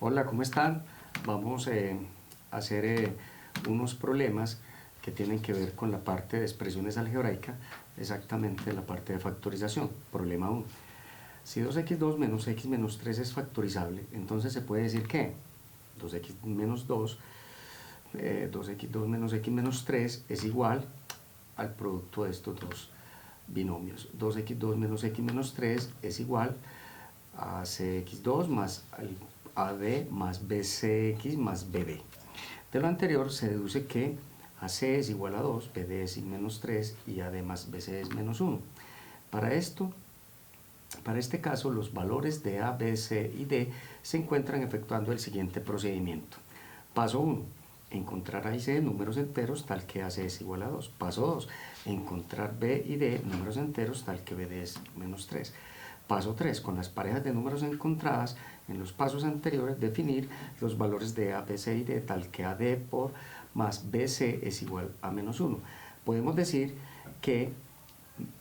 Hola, ¿cómo están? Vamos a hacer unos problemas que tienen que ver con la parte de expresiones algebraicas, exactamente la parte de factorización. Problema 1. Si 2x2 menos x menos 3 es factorizable, entonces se puede decir que 2x menos 2, 2x2 menos x menos 3 es igual al producto de estos dos binomios. 2x2 menos x menos 3 es igual a cx2 más ad más bcx más bd. De lo anterior se deduce que ac es igual a 2, bd es menos 3 y ad más bc es menos 1. Para este caso, los valores de a, b, c y d se encuentran efectuando el siguiente procedimiento. Paso 1. Encontrar a y c números enteros tal que ac es igual a 2. Paso 2. Encontrar b y d números enteros tal que bd es menos 3. Paso 3. Con las parejas de números encontradas en los pasos anteriores, definir los valores de a, b, c y d tal que ad por más bc es igual a menos 1. Podemos decir que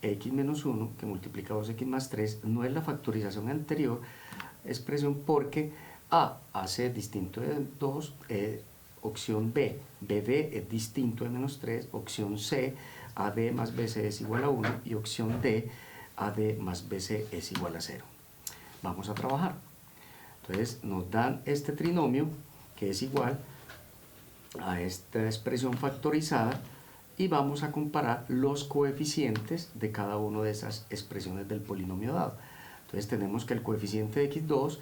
x menos 1 que multiplica 2x más 3 no es la factorización anterior expresión porque a hace distinto de 2, opción b, bd es distinto de menos 3, opción c, ad más bc es igual a 1 y opción d, ad más bc es igual a 0. Vamos a trabajar. Entonces nos dan este trinomio que es igual a esta expresión factorizada y vamos a comparar los coeficientes de cada una de esas expresiones del polinomio dado. Entonces tenemos que el coeficiente de x2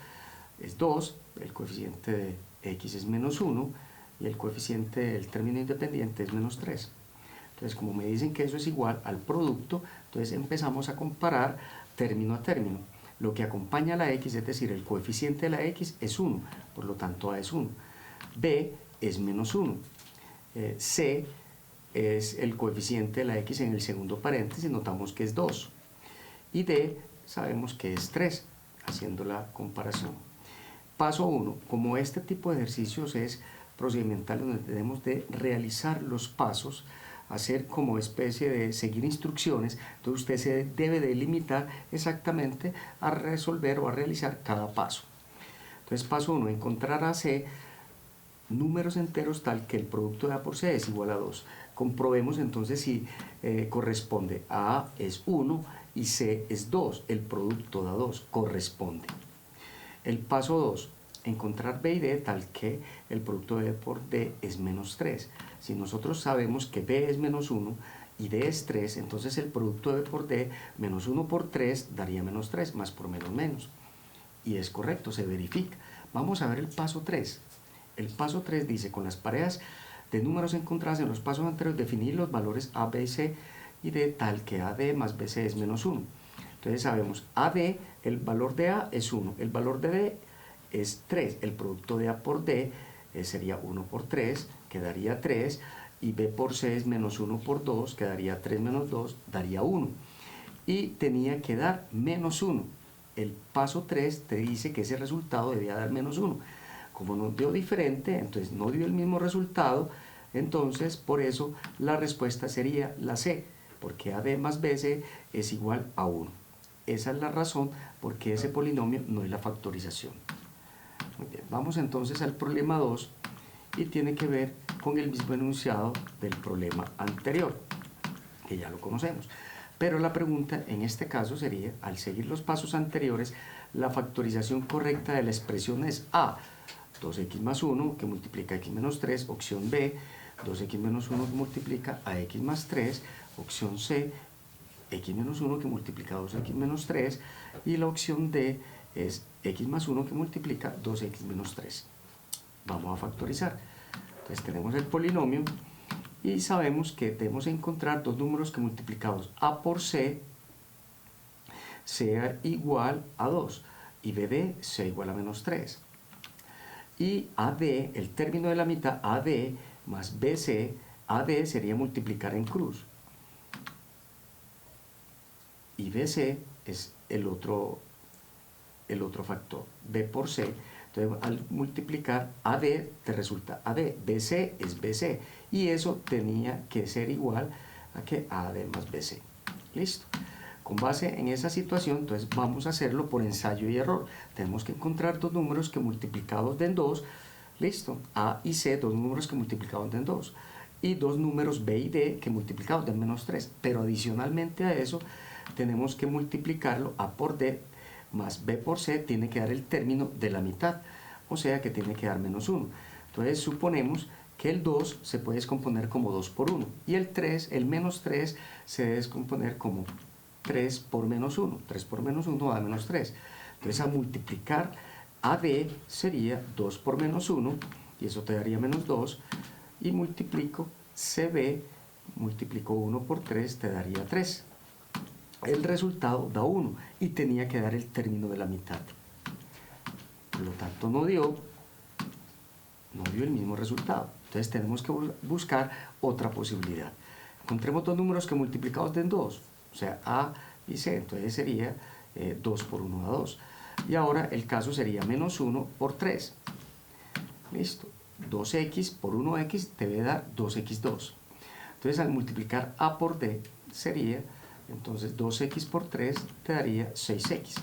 es 2, el coeficiente de x es menos 1 y el coeficiente del término independiente es menos 3. Entonces, como me dicen que eso es igual al producto, entonces empezamos a comparar término a término. Lo que acompaña a la x, es decir, el coeficiente de la x es 1, por lo tanto a es 1. b es menos 1. C es el coeficiente de la x en el segundo paréntesis, notamos que es 2. Y D sabemos que es 3, haciendo la comparación. Paso 1. Como este tipo de ejercicios es procedimental, donde tenemos de realizar los pasos, hacer como especie de seguir instrucciones, entonces usted se debe de limitar exactamente a resolver o a realizar cada paso. Entonces, paso 1. Encontrar a C números enteros tal que el producto de A por C es igual a 2. Comprobemos entonces si corresponde. A es 1 y C es 2. El producto de A2 corresponde. El paso 2. Encontrar B y D tal que el producto de B por D es menos 3. Si nosotros sabemos que B es menos 1 y D es 3, entonces el producto de B por D, menos 1 por 3 daría menos 3, más por menos menos. Y es correcto, se verifica. Vamos a ver el paso 3. El paso 3 dice, con las parejas de números encontradas en los pasos anteriores, definir los valores A, B, C y D tal que AD más BC es menos 1. Entonces sabemos, AD, el valor de A es 1, el valor de D es 3, el producto de A por D sería 1 por 3, quedaría 3, y B por C es menos 1 por 2, quedaría 3 menos 2, daría 1. Y tenía que dar menos 1. El paso 3 te dice que ese resultado debía dar menos 1. Como nos dio diferente, entonces no dio el mismo resultado, entonces por eso la respuesta sería la C, porque AD más BC es igual a 1. Esa es la razón por qué ese polinomio no es la factorización. Muy bien, vamos entonces al problema 2 y tiene que ver con el mismo enunciado del problema anterior, que ya lo conocemos. Pero la pregunta en este caso sería, al seguir los pasos anteriores, la factorización correcta de la expresión es A, 2x más 1 que multiplica x menos 3, opción B, 2x menos 1 que multiplica a x más 3, opción C, x menos 1 que multiplica 2x menos 3, y la opción D es x más 1 que multiplica 2x menos 3. Vamos a factorizar. Entonces tenemos el polinomio y sabemos que debemos encontrar dos números que multiplicados A por C sea igual a 2 y BD sea igual a menos 3. Y AD, el término de la mitad, AD más BC, AD sería multiplicar en cruz. Y BC es el otro factor, B por C. Entonces, al multiplicar AD, te resulta AD, BC es BC. Y eso tenía que ser igual a que AD más BC. Listo. Con base en esa situación, entonces vamos a hacerlo por ensayo y error. Tenemos que encontrar dos números que multiplicados den 2, listo, A y C, dos números que multiplicados den 2, y dos números B y D que multiplicados den menos 3. Pero adicionalmente a eso, tenemos que multiplicarlo A por D más B por C, tiene que dar el término de la mitad, o sea que tiene que dar menos 1. Entonces suponemos que el 2 se puede descomponer como 2 por 1, y el menos 3 se debe descomponer como 3 por menos 1. 3 por menos 1 da menos 3. Entonces, a multiplicar AD sería 2 por menos 1, y eso te daría menos 2, y multiplico CB, multiplico 1 por 3, te daría 3. El resultado da 1, y tenía que dar el término de la mitad. Por lo tanto, no dio el mismo resultado. Entonces tenemos que buscar otra posibilidad. Encontremos dos números que multiplicados den 2, o sea, A y C. Entonces sería 2 por 1 da 2. Y ahora el caso sería menos 1 por 3. Listo. 2x por 1x debe dar 2x2. Entonces al multiplicar A por D sería, entonces 2x por 3 te daría 6x.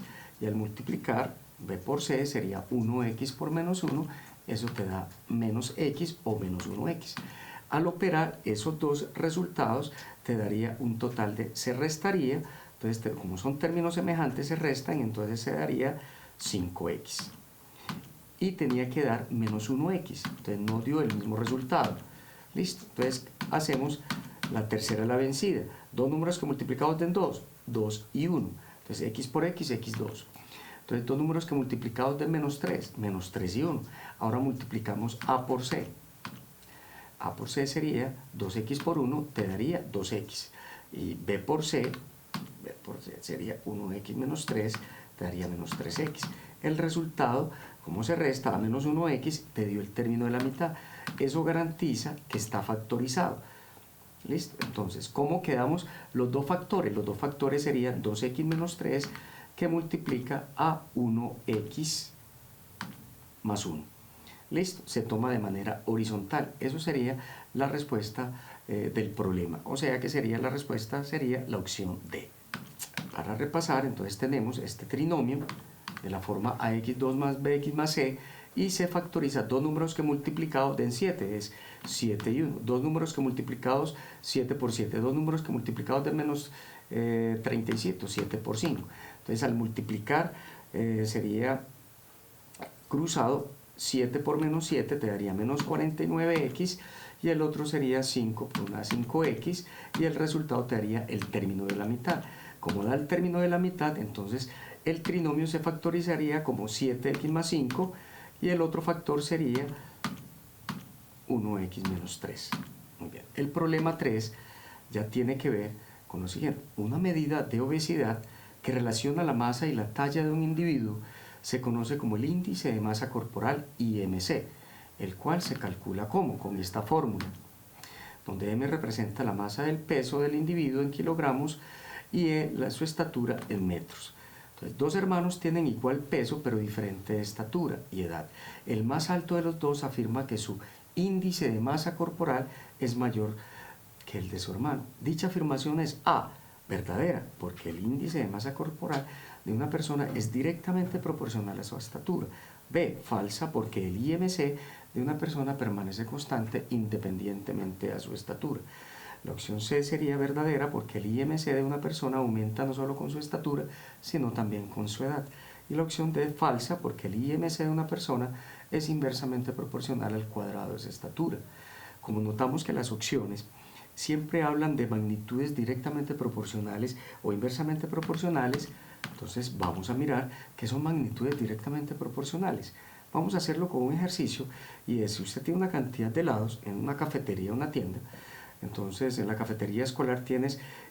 Y al multiplicar B por C sería 1x por menos 1, eso te da menos x o menos 1x. Al operar esos dos resultados te daría un total de, se restaría, entonces como son términos semejantes se restan, entonces se daría 5x. Y tenía que dar menos 1x, entonces no dio el mismo resultado. Listo, entonces hacemos la tercera la vencida. Dos números que multiplicados den 2, 2 y 1. Entonces x por x, x2. Entonces dos números que multiplicados den menos 3, menos 3 y 1. Ahora multiplicamos A por C. A por C sería 2x por 1, te daría 2x. Y B por C sería 1x menos 3, te daría menos 3x. El resultado, como se resta a menos 1x, te dio el término de la mitad. Eso garantiza que está factorizado. ¿Listo? Entonces, ¿cómo quedamos los dos factores? Los dos factores serían 2x menos 3, que multiplica a 1x más 1. ¿Listo? Se toma de manera horizontal. Eso sería la respuesta del problema. O sea que sería la respuesta, sería la opción D. Para repasar, entonces tenemos este trinomio de la forma ax2 más bx más c, y se factoriza dos números que multiplicados den 7, es 7 y 1. Dos números que multiplicados 7 por 7, dos números que multiplicados den menos 37, 7 por 5. Entonces al multiplicar sería cruzado, 7 por menos 7 te daría menos 49x, y el otro sería 5 por una 5x, y el resultado te daría el término de la mitad. Como da el término de la mitad, entonces el trinomio se factorizaría como 7x más 5, y el otro factor sería 1x menos 3. Muy bien. El problema 3 ya tiene que ver con lo siguiente. Una medida de obesidad que relaciona la masa y la talla de un individuo se conoce como el índice de masa corporal, IMC, el cual se calcula como, con esta fórmula, donde M representa la masa del peso del individuo en kilogramos y su estatura en metros. Entonces, dos hermanos tienen igual peso pero diferente estatura y edad. El más alto de los dos afirma que su índice de masa corporal es mayor que el de su hermano. Dicha afirmación es A, verdadera, porque el índice de masa corporal de una persona es directamente proporcional a su estatura. B, falsa, porque el IMC de una persona permanece constante independientemente a su estatura. La opción C sería verdadera porque el IMC de una persona aumenta no solo con su estatura, sino también con su edad. Y la opción D falsa porque el IMC de una persona es inversamente proporcional al cuadrado de su estatura. Como notamos que las opciones siempre hablan de magnitudes directamente proporcionales o inversamente proporcionales, entonces vamos a mirar qué son magnitudes directamente proporcionales. Vamos a hacerlo con un ejercicio, y es: si usted tiene una cantidad de helados en una cafetería o una tienda, entonces en la cafetería escolar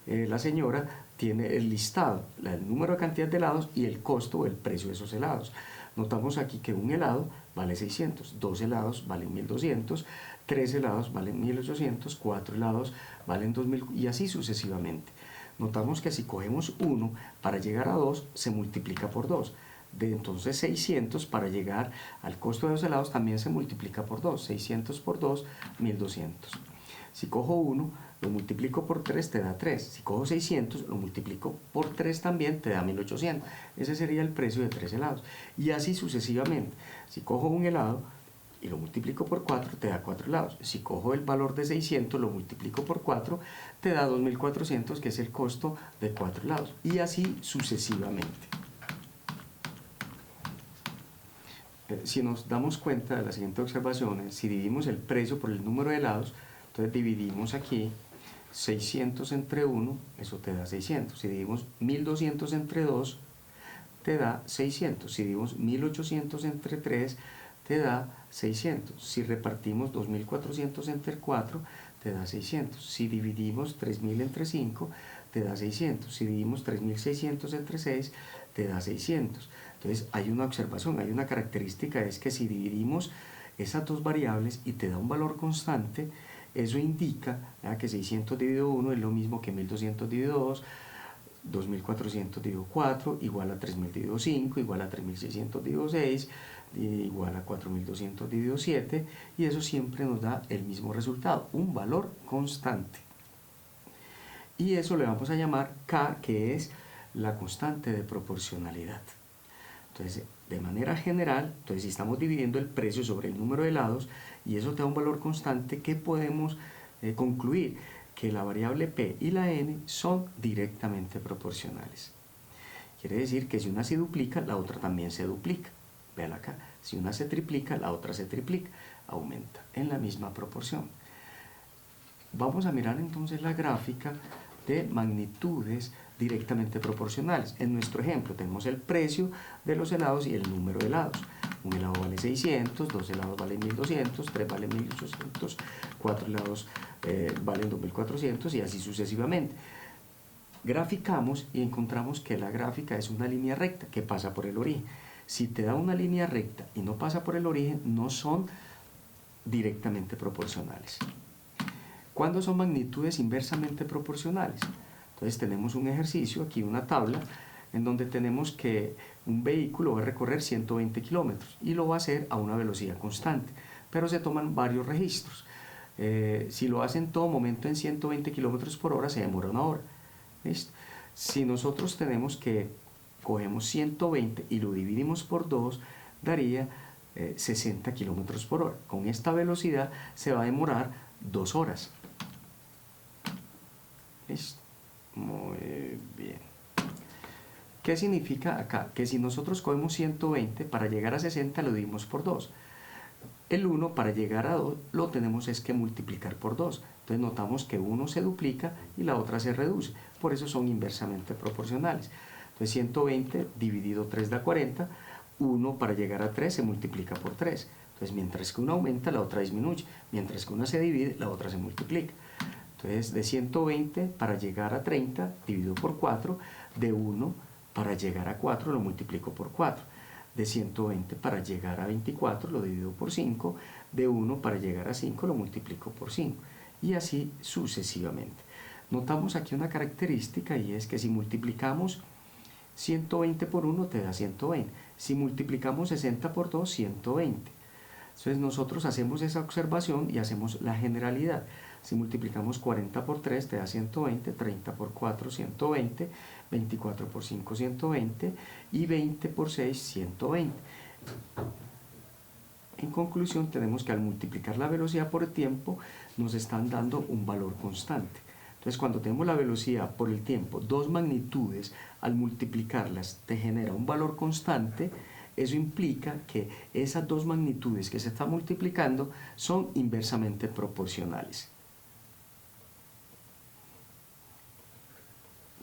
la señora tiene el listado, el número de cantidad de helados y el costo o el precio de esos helados. Notamos aquí que un helado vale 600, dos helados valen 1200, tres helados valen 1800, cuatro helados valen 2000 y así sucesivamente. Notamos que si cogemos 1 para llegar a 2 se multiplica por 2. Entonces 600 para llegar al costo de los helados también se multiplica por 2. 600 por 2, 1200. Si cojo 1 lo multiplico por 3 te da 3. Si cojo 600, lo multiplico por 3 también te da 1800. Ese sería el precio de 3 helados. Y así sucesivamente. Si cojo un helado y lo multiplico por 4, te da 4 helados. Si cojo el valor de 600, lo multiplico por 4, te da 2400, que es el costo de 4 helados. Y así sucesivamente. Si nos damos cuenta de la siguiente observación, si dividimos el precio por el número de helados, entonces dividimos aquí 600 entre 1, eso te da 600. Si dividimos 1200 entre 2, te da 600. Si dividimos 1800 entre 3, te da 600. Si repartimos 2400 entre 4, te da 600. Si dividimos 3000 entre 5, te da 600. Si dividimos 3600 entre 6, te da 600. Entonces hay una observación, hay una característica, es que si dividimos esas dos variables y te da un valor constante, eso indica que 600 dividido 1 es lo mismo que 1200 dividido 2, 2400 dividido 4, igual a 3000 dividido 5, igual a 3600 dividido 6, igual a 4200 dividido 7, y eso siempre nos da el mismo resultado, un valor constante. Y eso le vamos a llamar K, que es la constante de proporcionalidad. Entonces, de manera general, entonces si estamos dividiendo el precio sobre el número de helados y eso te da un valor constante, ¿qué podemos concluir? Que la variable P y la N son directamente proporcionales. Quiere decir que si una se duplica, la otra también se duplica. Vean acá, si una se triplica, la otra se triplica, aumenta en la misma proporción. Vamos a mirar entonces la gráfica de magnitudes directamente proporcionales. En nuestro ejemplo tenemos el precio de los helados y el número de helados. Un helado vale 600, dos helados valen 1200, tres valen 1800, cuatro helados valen 2400 y así sucesivamente. Graficamos y encontramos que la gráfica es una línea recta que pasa por el origen. Si te da una línea recta y no pasa por el origen, no son directamente proporcionales. ¿Cuándo son magnitudes inversamente proporcionales? Entonces tenemos un ejercicio, aquí una tabla, en donde tenemos que un vehículo va a recorrer 120 kilómetros y lo va a hacer a una velocidad constante, pero se toman varios registros. Si lo hace en todo momento en 120 kilómetros por hora, se demora una hora. ¿Listo? Si nosotros tenemos que cogemos 120 y lo dividimos por 2, daría 60 kilómetros por hora. Con esta velocidad se va a demorar 2 horas. ¿Listo? Muy bien. ¿Qué significa acá? Que si nosotros cogemos 120, para llegar a 60 lo dividimos por 2. El 1 para llegar a 2 lo tenemos es que multiplicar por 2. Entonces notamos que uno se duplica y la otra se reduce. Por eso son inversamente proporcionales. Entonces 120 dividido 3 da 40. 1 para llegar a 3 se multiplica por 3. Entonces mientras que una aumenta, la otra disminuye. Mientras que una se divide, la otra se multiplica. Entonces de 120 para llegar a 30 dividido por 4, de 1 para llegar a 4 lo multiplico por 4, de 120 para llegar a 24 lo divido por 5, de 1 para llegar a 5 lo multiplico por 5 y así sucesivamente. Notamos aquí una característica y es que si multiplicamos 120 por 1 te da 120, si multiplicamos 60 por 2, 120. Entonces nosotros hacemos esa observación y hacemos la generalidad. Si multiplicamos 40 por 3 te da 120, 30 por 4 120, 24 por 5 120 y 20 por 6 120. En conclusión tenemos que al multiplicar la velocidad por el tiempo nos están dando un valor constante. Entonces cuando tenemos la velocidad por el tiempo, dos magnitudes, al multiplicarlas te genera un valor constante. Eso implica que esas dos magnitudes que se están multiplicando son inversamente proporcionales.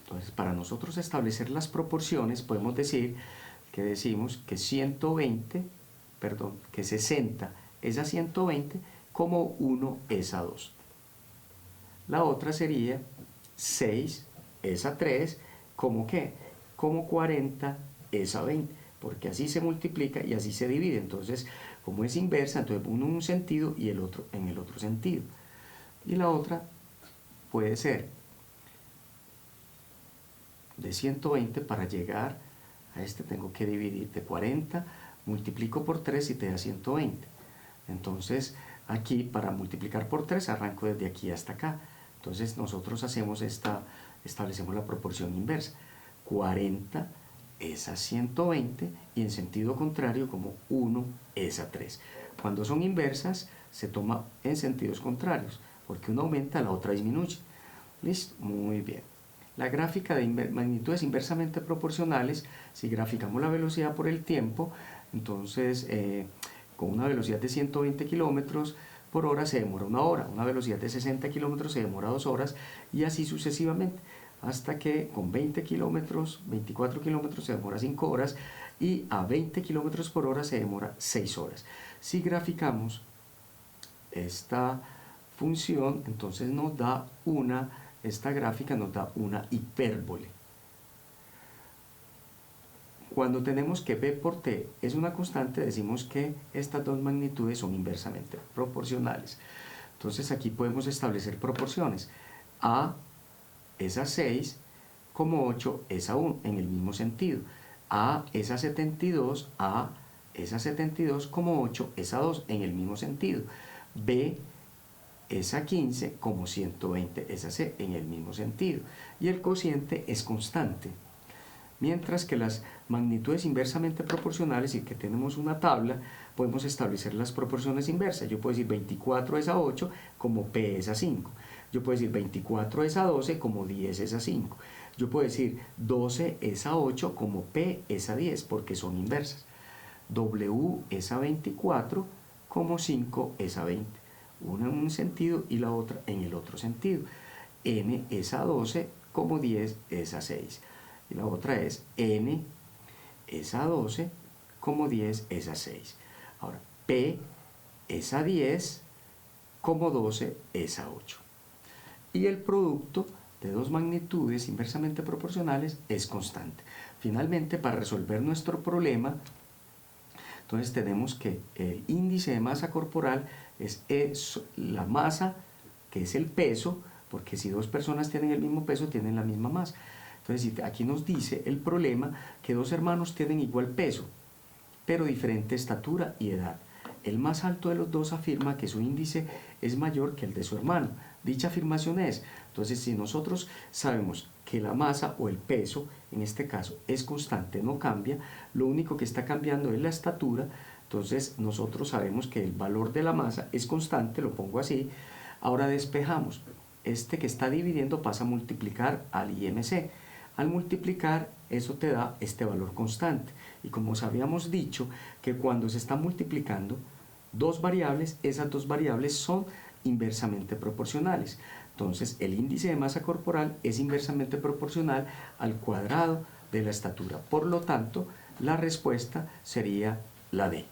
Entonces, para nosotros establecer las proporciones, podemos decir que decimos que 60 es a 120 como 1 es a 2. La otra sería 6 es a 3 como ¿qué? Como 40 es a 20. Porque así se multiplica y así se divide. Entonces, como es inversa, entonces uno en un sentido y el otro en el otro sentido. Y la otra puede ser de 120 para llegar a este tengo que dividir de 40, multiplico por 3 y te da 120. Entonces, aquí para multiplicar por 3 arranco desde aquí hasta acá. Entonces nosotros establecemos la proporción inversa. 40 es a 120 y en sentido contrario como 1 es a 3. Cuando son inversas se toma en sentidos contrarios, porque una aumenta, la otra disminuye. ¿Listo? Muy bien. La gráfica de magnitudes inversamente proporcionales, si graficamos la velocidad por el tiempo, entonces con una velocidad de 120 kilómetros por hora se demora 1 hora, una velocidad de 60 kilómetros se demora 2 horas y así sucesivamente, hasta que con 20 kilómetros, 24 kilómetros se demora 5 horas y a 20 kilómetros por hora se demora 6 horas. Si graficamos esta función, entonces esta gráfica nos da una hipérbole. Cuando tenemos que P por T es una constante, decimos que estas dos magnitudes son inversamente proporcionales. Entonces aquí podemos establecer proporciones. A es a 6, como 8 es a 1, en el mismo sentido. A es a 72, A es a 72, como 8 es a 2, en el mismo sentido. B es a 15, como 120 es a C, en el mismo sentido. Y el cociente es constante. Mientras que las magnitudes inversamente proporcionales, y que tenemos una tabla, podemos establecer las proporciones inversas. Yo puedo decir 24 es a 8, como P es a 5. Yo puedo decir 24 es a 12, como 10 es a 5. Yo puedo decir 12 es a 8, como P es a 10, porque son inversas. W es a 24, como 5 es a 20. Una en un sentido y la otra en el otro sentido. N es a 12, como 10 es a 6. Y la otra es N es a 12, como 10 es a 6. Ahora, P es a 10, como 12 es a 8. Y el producto de dos magnitudes inversamente proporcionales es constante. Finalmente, para resolver nuestro problema, entonces tenemos que el índice de masa corporal es la masa, que es el peso, porque si dos personas tienen el mismo peso, tienen la misma masa. Entonces aquí nos dice el problema que dos hermanos tienen igual peso, pero diferente estatura y edad. El más alto de los dos afirma que su índice es mayor que el de su hermano. Dicha afirmación es, entonces si nosotros sabemos que la masa o el peso, en este caso, es constante, no cambia, lo único que está cambiando es la estatura, entonces nosotros sabemos que el valor de la masa es constante, lo pongo así. Ahora despejamos, este que está dividiendo pasa a multiplicar al IMC. Al multiplicar, eso te da este valor constante. Y como os habíamos dicho, que cuando se está multiplicando dos variables, esas dos variables son inversamente proporcionales. Entonces, el índice de masa corporal es inversamente proporcional al cuadrado de la estatura. Por lo tanto, la respuesta sería la D.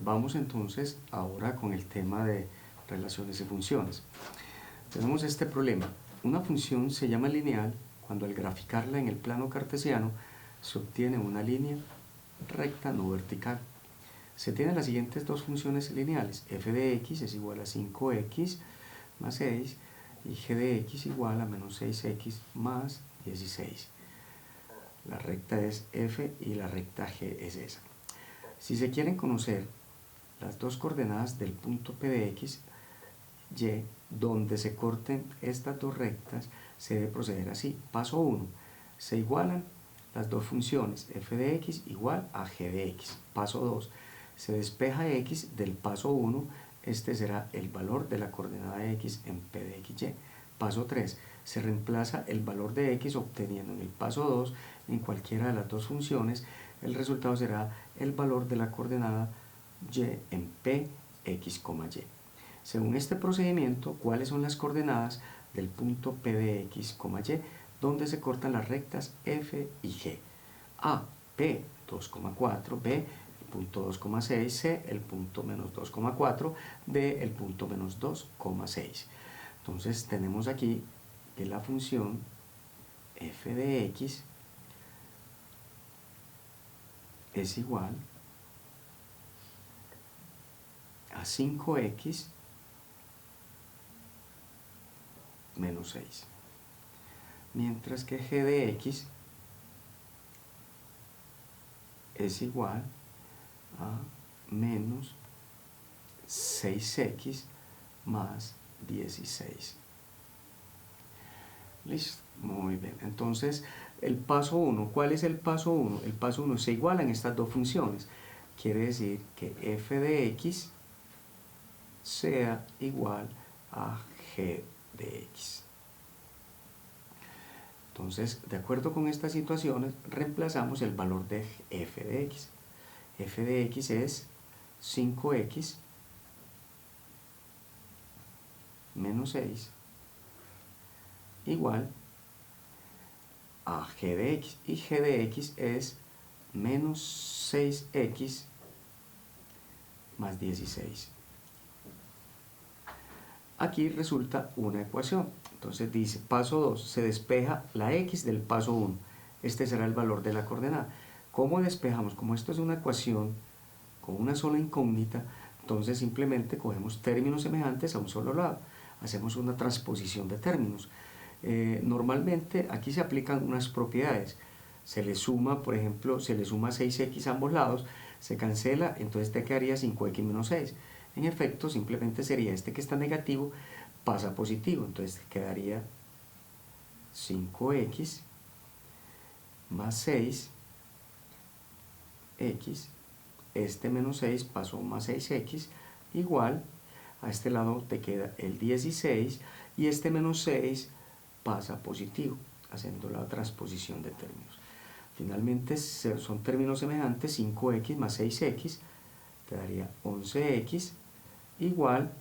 Vamos entonces ahora con el tema de relaciones y funciones. Tenemos este problema. Una función se llama lineal cuando al graficarla en el plano cartesiano se obtiene una línea recta no vertical. Se tienen las siguientes dos funciones lineales. F de x es igual a 5x más 6 y g de x igual a menos 6x más 16. La recta es f y la recta g es esa. Si se quieren conocer las dos coordenadas del punto P de x, y, donde se corten estas dos rectas, se debe proceder así. Paso 1. Se igualan las dos funciones f de x igual a g de x. Paso 2. Se despeja x del paso 1 este será el valor de la coordenada x en P de xy. Paso 3. Se reemplaza el valor de x obteniendo en el paso 2, en cualquiera de las dos funciones, el resultado será el valor de la coordenada y en P, x, y. Según este procedimiento, ¿cuáles son las coordenadas del punto P de x, y, donde se cortan las rectas f y g? A, P, 2,4, B, el punto 2,6, C, el punto menos 2,4, D, el punto menos 2,6. Entonces tenemos aquí que la función f de x es igual a 5x menos 6, mientras que g de x es igual a menos 6x más 16. Listo, muy bien. Entonces, el paso 1, ¿cuál es el paso 1? El paso 1 se igualan estas dos funciones. Quiere decir que f de x sea igual a g de x. Entonces, de acuerdo con estas situaciones, reemplazamos el valor de f de x. F de x es 5x menos 6 igual a g de x, y g de x es menos 6x más 16. Aquí resulta una ecuación. Entonces dice, paso 2, se despeja la x del paso 1. Este será el valor de la coordenada. ¿Cómo despejamos? Como esto es una ecuación con una sola incógnita, entonces simplemente cogemos términos semejantes a un solo lado. Hacemos una transposición de términos. Normalmente aquí se aplican unas propiedades. Se le suma, por ejemplo, se le suma 6x a ambos lados, se cancela, entonces te quedaría 5x menos 6. En efecto, simplemente sería este que está negativo, pasa a positivo, entonces quedaría 5x más 6x, este menos 6 pasó más 6x, igual, a este lado te queda el 16, y este menos 6 pasa a positivo, haciendo la transposición de términos. Finalmente son términos semejantes, 5x más 6x te daría 11x igual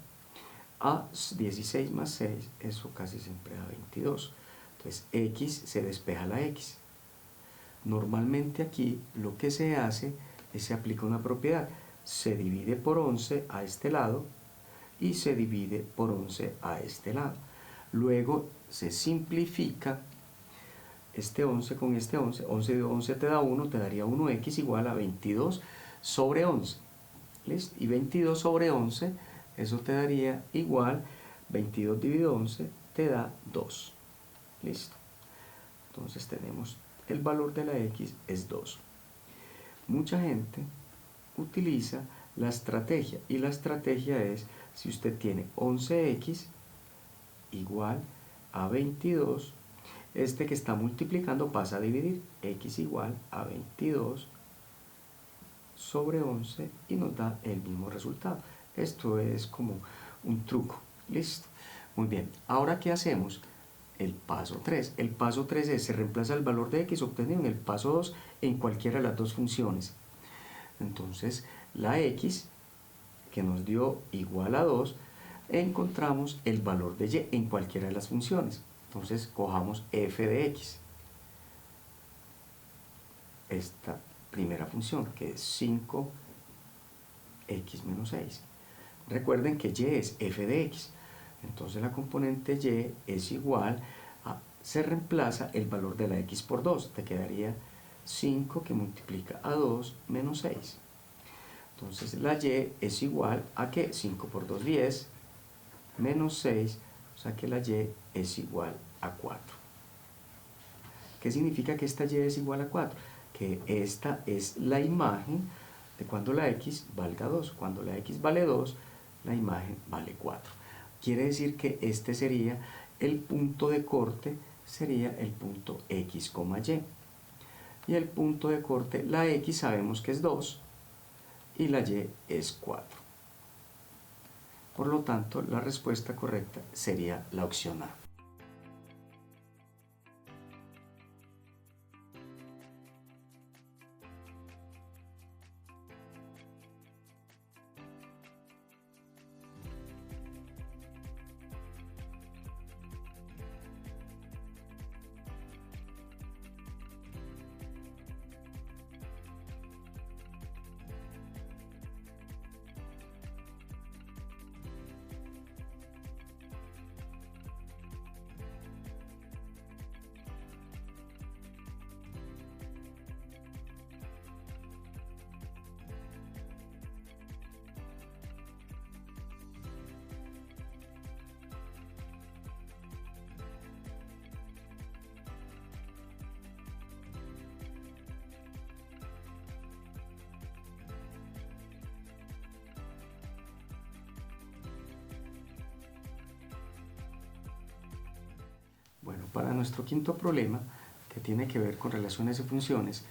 a 16 más 6, eso casi siempre da 22. Entonces x se despeja la x. Normalmente aquí lo que se hace es se aplica una propiedad, se divide por 11 a este lado y se divide por 11 a este lado. Luego se simplifica este 11 con este 11, 11 de 11 te da 1, te daría 1x igual a 22 sobre 11. ¿Listo? Y 22 sobre 11, eso te daría igual, 22 dividido 11 te da 2. ¿Listo? Entonces tenemos el valor de la x es 2. Mucha gente utiliza la estrategia, y la estrategia es, si usted tiene 11x igual a 22, este que está multiplicando pasa a dividir, x igual a 22 sobre 11 y nos da el mismo resultado. Esto es como un truco. Listo. Muy bien. Ahora, ¿qué hacemos? El paso 3. El paso 3 es, se reemplaza el valor de x obtenido en el paso 2 en cualquiera de las dos funciones. Entonces, la x, que nos dio igual a 2, encontramos el valor de y en cualquiera de las funciones. Entonces, cojamos f de x. Esta primera función, que es 5x menos 6. Recuerden que y es f de x. Entonces la componente y es igual a, se reemplaza el valor de la x por 2. Te quedaría 5 que multiplica a 2 menos 6. Entonces la y es igual a que 5 por 2, 10, menos 6, o sea que la y es igual a 4. ¿Qué significa que esta y es igual a 4? Que esta es la imagen de cuando la x valga 2. Cuando la x vale 2, la imagen vale 4. Quiere decir que este sería el punto de corte, sería el punto x, y. Y el punto de corte, la x sabemos que es 2 y la y es 4. Por lo tanto, la respuesta correcta sería la opción A. Bueno, para nuestro quinto problema, que tiene que ver con relaciones y funciones,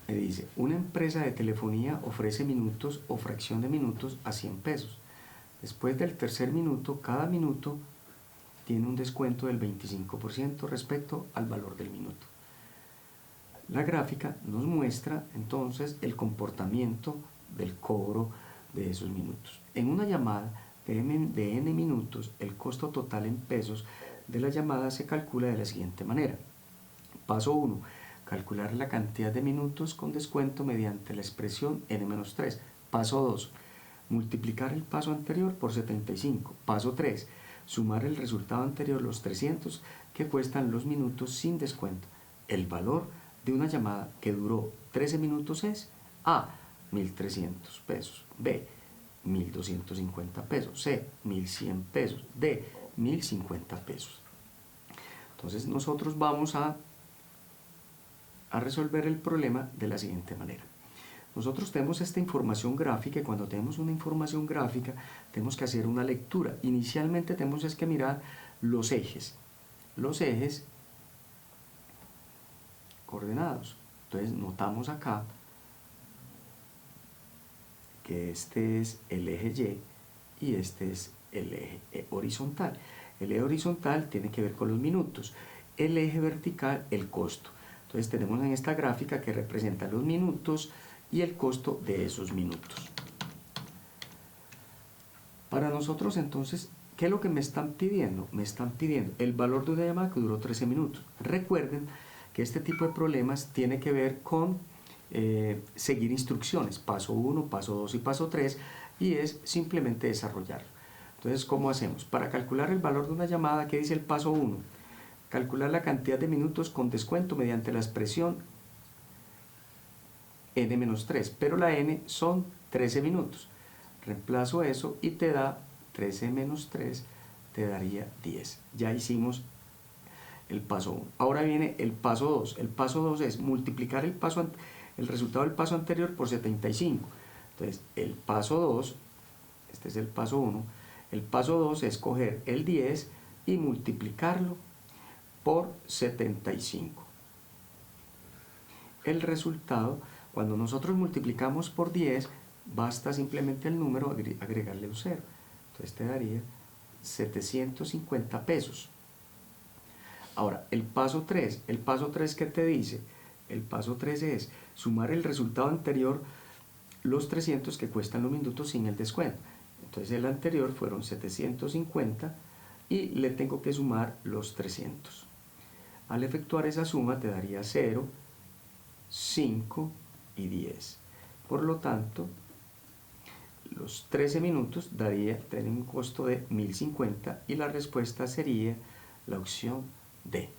me dice, una empresa de telefonía ofrece minutos o fracción de minutos a 100 pesos. Después del tercer minuto, cada minuto tiene un descuento del 25% respecto al valor del minuto. La gráfica nos muestra entonces el comportamiento del cobro de esos minutos. En una llamada de n minutos, el costo total en pesos de la llamada se calcula de la siguiente manera. Paso 1. Calcular la cantidad de minutos con descuento mediante la expresión n-3. Paso 2. Multiplicar el paso anterior por 75. Paso 3. Sumar el resultado anterior los 300 que cuestan los minutos sin descuento. El valor de una llamada que duró 13 minutos es A. 1.300 pesos. B. 1.250 pesos. C. 1.100 pesos. D. 1.050 pesos. Entonces nosotros vamos a resolver el problema de la siguiente manera. Nosotros tenemos esta información gráfica y cuando tenemos una información gráfica tenemos que hacer una lectura. Inicialmente tenemos que mirar los ejes. Los ejes coordenados. Entonces notamos acá que este es el eje Y y este es el eje horizontal. El eje horizontal tiene que ver con los minutos, el eje vertical el costo. Entonces tenemos en esta gráfica que representa los minutos y el costo de esos minutos. Para nosotros entonces, ¿qué es lo que me están pidiendo? Me están pidiendo el valor de una llamada que duró 13 minutos. Recuerden que este tipo de problemas tiene que ver con seguir instrucciones, paso 1, paso 2 y paso 3, y es simplemente desarrollarlo. Entonces, ¿cómo hacemos? Para calcular el valor de una llamada, ¿qué dice el paso 1? Calcular la cantidad de minutos con descuento mediante la expresión n-3, pero la n son 13 minutos. Reemplazo eso y te da 13 menos 3, te daría 10. Ya hicimos el paso 1. Ahora viene el paso 2. El paso 2 es multiplicar el resultado del paso anterior por 75. Entonces, el paso 2, este es el paso 1, el paso 2 es coger el 10 y multiplicarlo por 75. El resultado, cuando nosotros multiplicamos por 10, basta simplemente el número agregarle un 0. Entonces te daría 750 pesos. Ahora, el paso 3, ¿qué te dice? El paso 3 es sumar el resultado anterior, los 300 que cuestan los minutos sin el descuento. Entonces el anterior fueron 750 y le tengo que sumar los 300. Al efectuar esa suma te daría 0, 5 y 10. Por lo tanto, los 13 minutos tienen un costo de 1050 y la respuesta sería la opción D.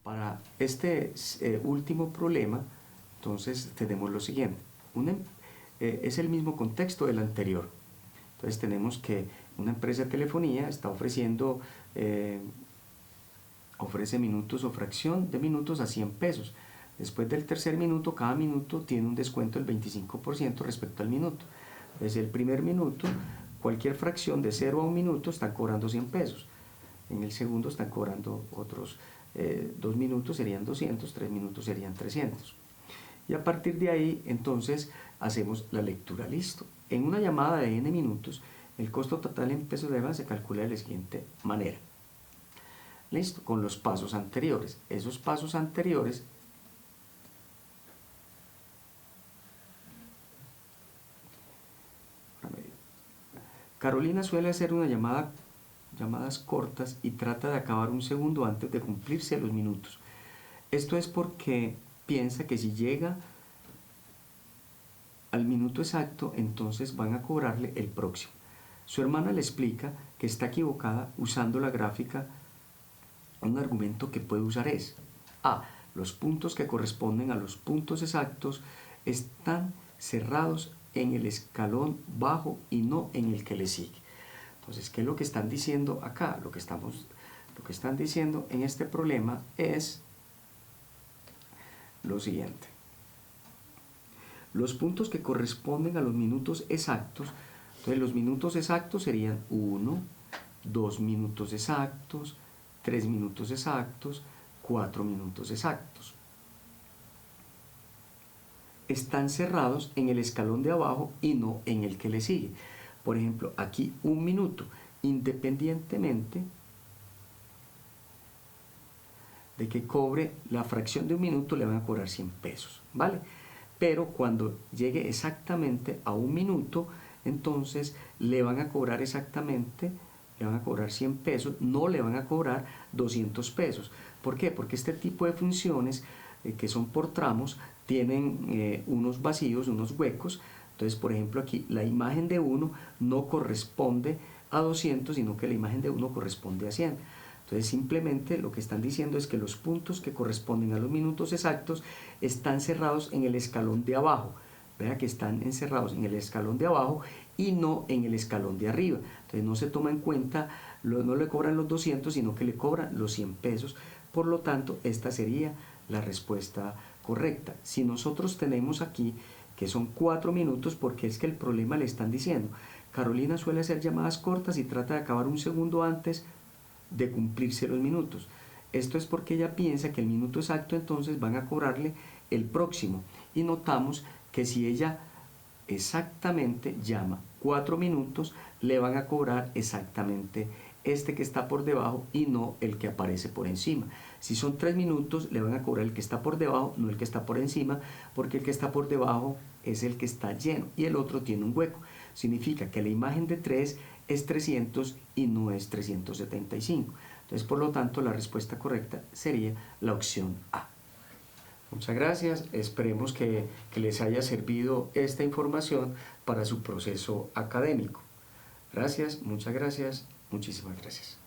Para este último problema, entonces tenemos lo siguiente. Es el mismo contexto del anterior. Entonces tenemos que una empresa de telefonía está ofreciendo, ofrece minutos o fracción de minutos a 100 pesos. Después del tercer minuto, cada minuto tiene un descuento del 25% respecto al minuto. Desde el primer minuto, cualquier fracción de 0 a 1 minuto están cobrando 100 pesos. En el segundo están cobrando otros 2 minutos serían 200, 3 minutos serían 300. Y a partir de ahí, entonces, hacemos la lectura. Listo. En una llamada de n minutos, el costo total en pesos de EVA se calcula de la siguiente manera. Listo. Con los pasos anteriores. Esos pasos anteriores Carolina suele hacer llamadas cortas y trata de acabar un segundo antes de cumplirse los minutos. Esto es porque piensa que si llega al minuto exacto, entonces van a cobrarle el próximo. Su hermana le explica que está equivocada usando la gráfica. Un argumento que puede usar es: A. Los puntos que corresponden a los puntos exactos están cerrados en el escalón bajo y no en el que le sigue. Entonces, ¿qué es lo que están diciendo acá? Lo que están diciendo en este problema es lo siguiente. Los puntos que corresponden a los minutos exactos, entonces los minutos exactos serían 1, 2 minutos exactos, 3 minutos exactos, 4 minutos exactos. Están cerrados en el escalón de abajo y no en el que le sigue. Por ejemplo, aquí 1 minuto, independientemente de que cobre la fracción de 1 minuto, le van a cobrar 100 pesos, ¿vale? Pero cuando llegue exactamente a 1 minuto, entonces le van a cobrar exactamente, le van a cobrar 100 pesos, no le van a cobrar 200 pesos. ¿Por qué? Porque este tipo de funciones que son por tramos tienen unos vacíos, unos huecos. Entonces, por ejemplo, aquí la imagen de 1 no corresponde a 200, sino que la imagen de 1 corresponde a 100. Entonces, simplemente lo que están diciendo es que los puntos que corresponden a los minutos exactos están cerrados en el escalón de abajo. Vea que están encerrados en el escalón de abajo y no en el escalón de arriba. Entonces, no se toma en cuenta, no le cobran los 200, sino que le cobran los 100 pesos. Por lo tanto, esta sería la respuesta correcta. Si nosotros tenemos aquí que son 4 minutos, porque es que el problema le están diciendo: Carolina suele hacer llamadas cortas y trata de acabar un segundo antes de cumplirse los minutos. Esto es porque ella piensa que el minuto exacto entonces van a cobrarle el próximo. Y notamos que si ella exactamente llama 4 minutos, le van a cobrar exactamente este que está por debajo y no el que aparece por encima. Si son 3 minutos, le van a cobrar el que está por debajo, no el que está por encima, porque el que está por debajo es el que está lleno y el otro tiene un hueco. Significa que la imagen de 3 es 300 y no es 375. Entonces, por lo tanto, la respuesta correcta sería la opción A. Muchas gracias. Esperemos que les haya servido esta información para su proceso académico. Gracias, muchas gracias, muchísimas gracias.